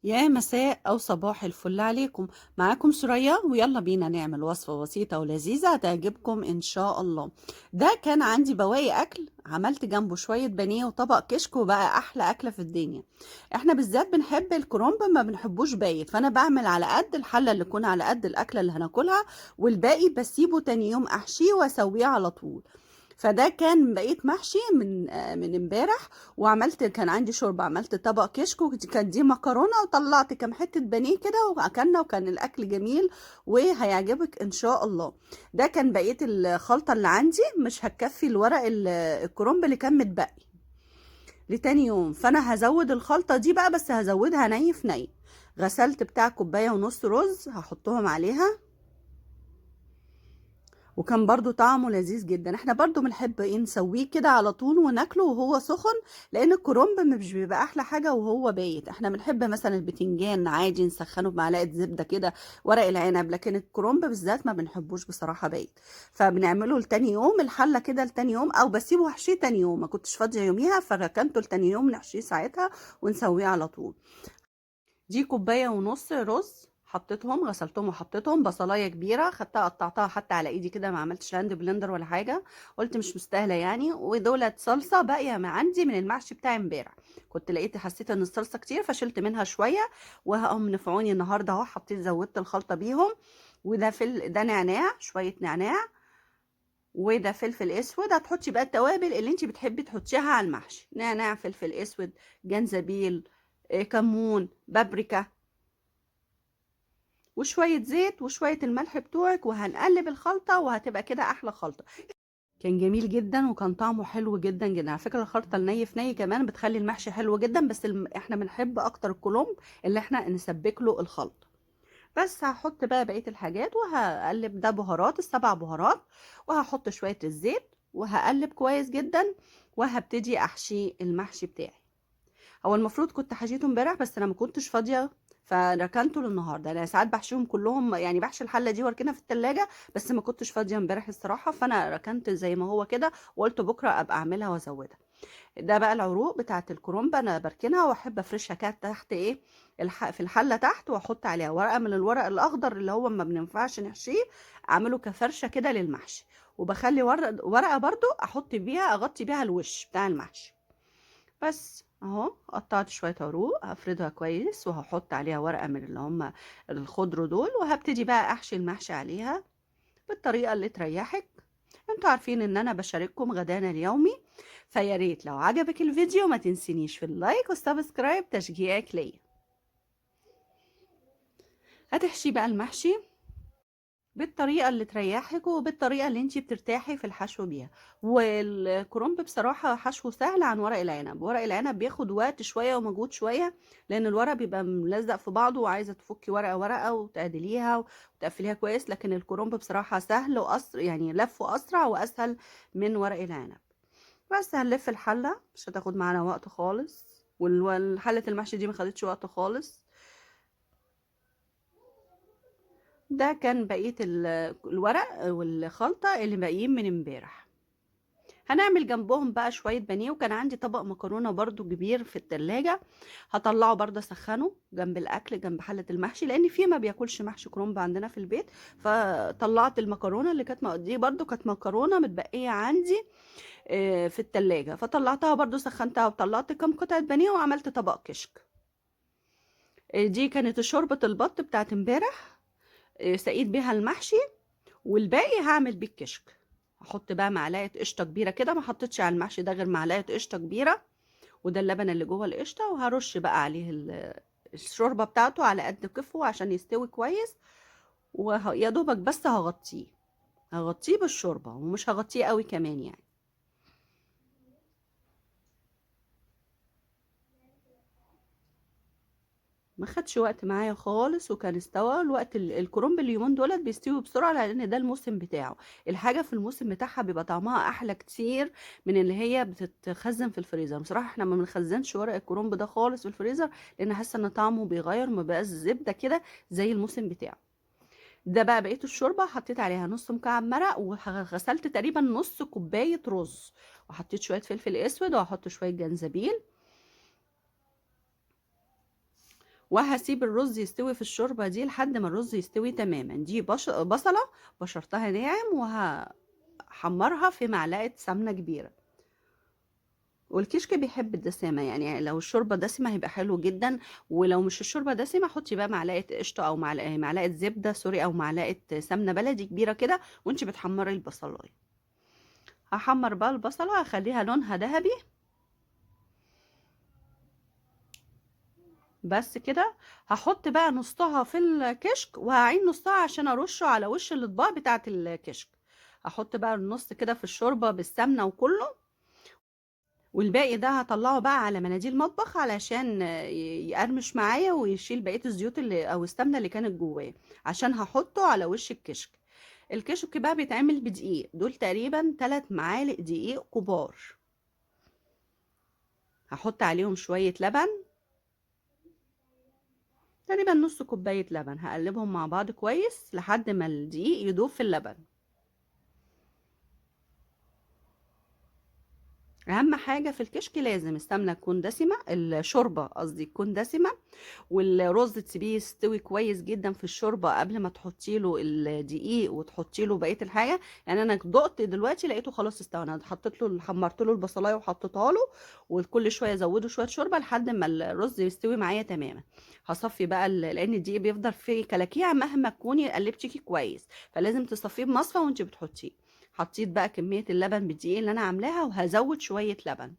يا مساء أو صباح الفل عليكم. معاكم سوريا ويلا بينا نعمل وصفة بسيطة ولذيذة هتعجبكم إن شاء الله. ده كان عندي بواقي أكل، عملت جنبه شوية بانيه وطبق كشك وبقى أحلى أكلة في الدنيا. احنا بالذات بنحب الكرنب ما بنحبوش بايت، فأنا بعمل على قد الحلة اللي تكون على قد الأكلة اللي هناكلها، والباقي بسيبه تاني يوم أحشيه وأسويه على طول. فده كان بقيت محشي من امبارح. وعملت كان عندي شوربه، عملت طبق كشك وكانت دي مكرونه، وطلعت كام حته بانيه كده واكلنا، وكان الاكل جميل وهيعجبك ان شاء الله. ده كان بقيه الخلطه اللي عندي، مش هتكفي الورق الكرنب اللي كان متبقي لتاني يوم، فانا هزود الخلطه دي بقى، بس هزودها ني في ني. غسلت بتاع كوبايه ونص رز هحطهم عليها، وكان برضو طعمه لذيذ جدا. احنا برضو بنحب ايه نسويه كده على طول وناكله وهو سخن، لان الكرنب مش بيبقى احلى حاجة وهو بايت. احنا بنحب مثلا البتنجان عادي نسخنه بمعلقة زبدة كده، ورق العنب، لكن الكرنب بالذات ما بنحبوش بصراحة بايت. فبنعمله لتاني يوم الحلة كده لتاني يوم، او بسيبه احشيه تاني يوم، ما كنتش فاضية يوميها فركنته لتاني يوم نحشيه ساعتها ونسويه على طول. دي كوباية ونص رز حطيتهم، غسلتهم وحطيتهم. بصلايه كبيره خدتها قطعتها حتى على ايدي كده، ما عملتش هاند بلندر ولا حاجه، قلت مش مستاهله يعني. ودولت صلصه باقيه ما عندي من المحشي بتاع امبارح، كنت لقيت حسيت ان الصلصه كتير فشلت منها شويه، وهم نفعوني النهارده اهو، حطيت زودت الخلطه بيهم. وده ده نعناع، شويه نعناع، وده فلفل اسود. هتحطي بقى التوابل اللي انت بتحبي تحطيها على المحشي، نعناع، فلفل اسود، جنزبيل، كمون، بابريكا، وشوية زيت وشوية الملح بتوعك، وهنقلب الخلطة وهتبقى كده أحلى خلطة. كان جميل جدا وكان طعمه حلو جدا جدا. على فكرة الخلطة الني في ني كمان بتخلي المحشي حلو جدا، بس احنا بنحب أكتر الكرنب اللي احنا نسبك له الخلطة. بس هحط بقى بقية الحاجات وهقلب. ده بهارات، السبع بهارات، وهحط شوية الزيت وهقلب كويس جدا، وهبتدي أحشي المحشي بتاعي. هو المفروض كنت حشيته امبارح بس انا ما كنتش فاضيه، فركنته للنهارده. انا ساعات بحشيهم كلهم يعني، بحشي الحله دي واركنها في التلاجة، بس ما كنتش فاضيه امبارح الصراحه، فانا ركنت زي ما هو كده، وقلت بكره ابقى اعملها وازودها. ده بقى العروق بتاعه الكرومبه، انا بركنها واحب افرشها كده تحت ايه، في الحله تحت، واحط عليها ورقه من الورق الاخضر اللي هو ما بننفعش نحشيه، اعمله كفرشه كده للمحشي. وبخلي ورقه برضو احط بيها اغطي بيها الوش بتاع المحشي. بس اهو قطعت شوية عروق هفردها كويس، وهحط عليها ورقة من اللي هم الخضر دول، وهبتدي بقى احشي المحشي عليها بالطريقة اللي تريحك. انتوا عارفين ان انا بشارككم غدانا اليومي، فياريت لو عجبك الفيديو ما تنسينيش في اللايك والسبسكرايب تشجيعك ليا. هتحشي بقى المحشي بالطريقة اللي تريحك وبالطريقة اللي انتي بترتاحي في الحشو بيها. والكرنب بصراحة حشوه سهل عن ورق العنب. ورق العنب بياخد وقت شوية ومجهود شوية، لأن الورق بيبقى ملزق في بعضه وعايزة تفكي ورقة ورقة وتعدليها وتقفليها كويس، لكن الكرنب بصراحة سهل وأسرع، يعني لفه أسرع وأسهل من ورق العنب. بس هنلف الحلة، مش هتاخد معانا وقت خالص، والحلة المحشي دي ما خدتش وقت خالص. ده كان بقية الورق والخلطة اللي باقيين من امبارح. هنعمل جنبهم بقى شوية بانيه، وكان عندي طبق مكرونة برضو كبير في التلاجة، هطلعه برضه اسخنه جنب الاكل جنب حلة المحشي، لان في ما بياكلش محشي كرنب عندنا في البيت. فطلعت المكرونة اللي كانت دي برضو كانت مكرونة متبقية عندي في التلاجة، فطلعتها برضو سخنتها، وطلعت كام قطعة بانيه وعملت طبق كشك. دي كانت شوربة البط بتاعت امبارح، سقيت بيها المحشي، والباقي هعمل بيه الكشك. هحط بقى معلقه قشطه كبيره كده، ما حطيتش على المحشي ده غير معلقه قشطه كبيره، وده اللبن اللي جوه القشطه، وهرش بقى عليه الشوربه بتاعته على قد كفه عشان يستوي كويس. ويا دوبك بس هغطيه بالشوربه، ومش هغطيه قوي كمان يعني. ما خدش وقت معايا خالص وكان استوى. الوقت الكرنب اليومين دولت بيستوي بسرعه، لان ده الموسم بتاعه. الحاجه في الموسم بتاعها بيبقى طعمها احلى كتير من اللي هي بتتخزن في الفريزر. بصراحه احنا ما بنخزنش ورق الكرنب ده خالص في الفريزر، لان حاسه ان طعمه بيغير، ما بقاش زبده كده زي الموسم بتاعه. ده بقى بقيت الشوربه حطيت عليها نص مكعب مرق، وغسلت تقريبا نص كوبايه رز، وحطيت شويه فلفل اسود، وهحط شويه جنزبيل، وهسيب الرز يستوي في الشوربة دي لحد ما الرز يستوي تماما. دي بصلة بشرتها ناعم وهحمرها في معلقة سمنة كبيرة. والكشك بيحب الدسامة، يعني لو الشوربة دسمة هيبقى حلو جدا، ولو مش الشوربة دسمة حطي بقى معلقة قشطة او معلقة زبدة سوري، او معلقة سمنة بلدي كبيرة كده وانت بتحمري البصلاية. هحمر بقى البصلة هخليها لونها ذهبي بس كده. هحط بقى نصها في الكشك وهعين نصها عشان ارشه على وش الاطباق بتاعه الكشك. هحط بقى النص كده في الشوربة بالسمنة وكله، والباقي ده هطلعه بقى على مناديل مطبخ علشان يقرمش معايا ويشيل بقية الزيوت اللي او السمنة اللي كانت جواه، عشان هحطه على وش الكشك. الكشك بقى بيتعمل بدقيق، دول تقريبا 3 معالق دقيق كبار. هحط عليهم شوية لبن، تقريبا نص كوباية لبن. هقلبهم مع بعض كويس لحد ما الدقيق يدوب في اللبن. اهم حاجة في الكشك لازم السمنة تكون دسمة، الشوربة قصدي تكون دسمة، والرز تسيبيه يستوي كويس جدا في الشوربة قبل ما تحطي له الدقيق وتحطي له بقية الحاجة. يعني انا دقت دلوقتي لقيته خلاص استوى، انا حطيت له حمرت له البصلايه وحطيتها له، وكل شويه ازوده شويه شوربه لحد ما الرز يستوي معايا تماما. هصفي بقى لان الدقيق بيفضل فيه كلاكيع مهما تكوني قلبتيه كويس، فلازم تصفيه بمصفى وانت بتحطيه. حطيت بقى كميه اللبن بالدقيق اللي انا عاملاها، وهزود شويه لبن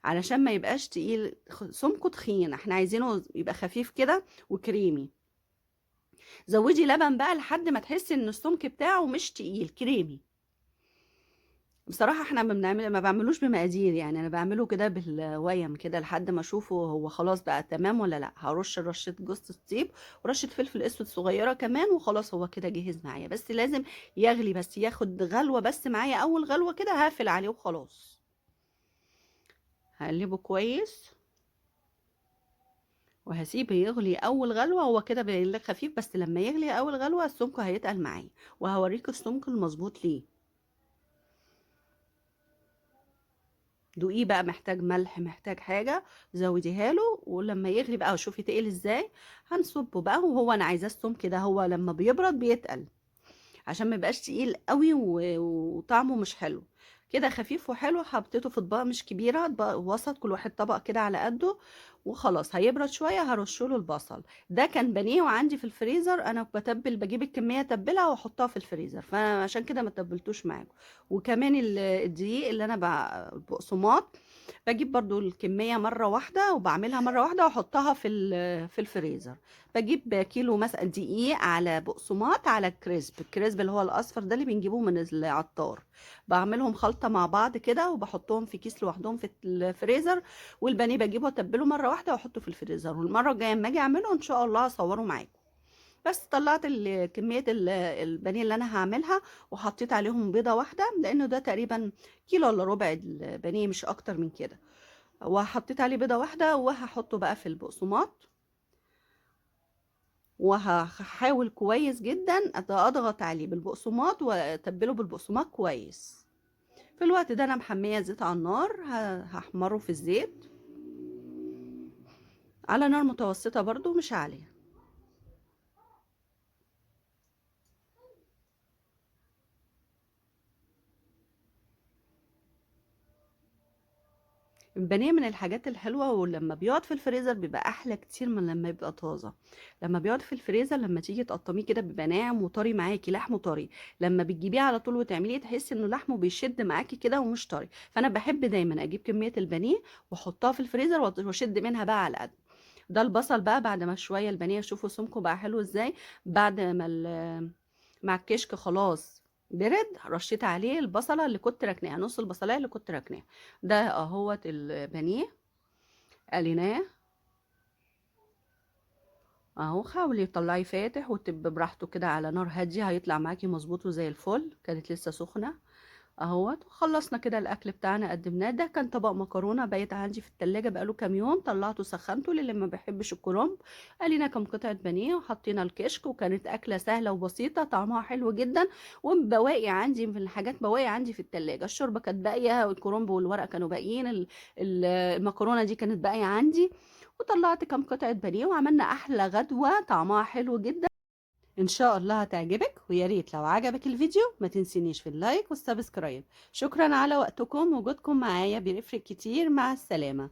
علشان ما يبقاش تقيل سمكه تخين، احنا عايزينه يبقى خفيف كده وكريمي. زودي لبن بقى لحد ما تحسي ان السمك بتاعه مش تقيل كريمي. بصراحة احنا ما بعملوش بمقادير، يعني انا بعمله كده بالويم كده لحد ما اشوفه هو خلاص بقى تمام ولا لا. هرش رشة جوز الطيب ورشة فلفل اسود صغيرة كمان وخلاص هو كده جهز معايا. بس لازم يغلي، بس ياخد غلوة بس معايا، اول غلوة كده هقفل عليه وخلاص. هقلبه كويس وهسيبه يغلي اول غلوة، هو كده بيغلي خفيف، بس لما يغلي اول غلوة السمك هيتقل معايا، وهوريك السمك المظبوط ليه. دوقيه بقى، محتاج ملح محتاج حاجة زوديها له، ولما يغلي بقى وشوفي تقل ازاي هنصبه بقى. وهو انا عايزاه السمك كده، هو لما بيبرد بيتقل عشان ما يبقاش تقيل قوي وطعمه مش حلو. كده خفيف وحلو. حطيته في اطباق مش كبيره، اطباق وسط، كل واحد طبق كده على قده. وخلاص هيبرد شويه هرشله البصل. ده كان بانيه وعندي في الفريزر، انا بجيب الكميه اتبلها واحطها في الفريزر، فانا عشان كده ما تبلتوش معاكم. وكمان الدقيق اللي انا بقسماط، بجيب برضو الكميه مره واحده وبعملها مره واحده واحطها في الفريزر. بجيب كيلو مثلا دقيق على بقسماط على الكريسب اللي هو الاصفر ده اللي بنجيبه من العطار. بعملهم خلطة مع بعض كده وبحطهم في كيس لوحدهم في الفريزر. والبانيه بجيبه اتبله مرة واحدة واحطه في الفريزر، والمرة الجاية اما اجي اعمله ان شاء الله اصوره معاكم. بس طلعت كمية البانيه اللي انا هعملها، وحطيت عليهم بيضة واحدة لانه ده تقريبا كيلو الا ربع البانيه مش اكتر من كده. وحطيت عليه بيضة واحدة وهحطه بقى في البقسماط، وهحاول كويس جدا اضغط عليه بالبقسماط واتبله بالبقسماط كويس. في الوقت ده انا محميه زيت على النار، هحمره في الزيت على نار متوسطه برضو مش عاليه. البانيه من الحاجات الحلوة، ولما بيقعد في الفريزر بيبقى أحلى كتير من لما يبقى طازة. لما بيقعد في الفريزر لما تيجي تقطميه كده بيبقى ناعم وطري معاكي، لحمه طري. لما بتجيبيه على طول وتعمليه تحسي انه لحمه بيشد معاكي كده ومش طري. فأنا بحب دايما أجيب كمية البانيه واحطها في الفريزر واشد منها بقى على قد. ده البصل بقى بعد ما شوية البانيه شوفوا سمكه بقى حلو ازاي. بعد ما مع الكشك خلاص برد، رشيت عليه البصله اللي كنت راكناها، نص البصلايه اللي كنت راكناها. ده اهوت البانيه قليناه اهو. حاولي تطلعي فاتح وتبقى براحته كده على نار هاديه، هيطلع معاكي مظبوط وزي الفل. كانت لسه سخنه اهوت. خلصنا كده الاكل بتاعنا قدمناه. ده كان طبق مكرونه بايت عندي في التلاجة بقاله كام يوم، طلعته سخنته للي ما بيحبش الكرنب. قالينا كام قطعه بانيه وحطينا الكشك، وكانت اكله سهله وبسيطه طعمها حلو جدا. وبواقي عندي في الحاجات، بواقي عندي في التلاجة، الشوربه كانت باقيه والكرنب والورق كانوا باقيين، المكرونه دي كانت باقيه عندي. وطلعت كام قطعة بانيه وعملنا احلى غدوة طعمها حلو جدا. ان شاء الله هتعجبك، ويا ريت لو عجبك الفيديو ما تنسينيش في اللايك والسبسكرايب. شكرا على وقتكم، وجودكم معايا بيفرق كتير. مع السلامة.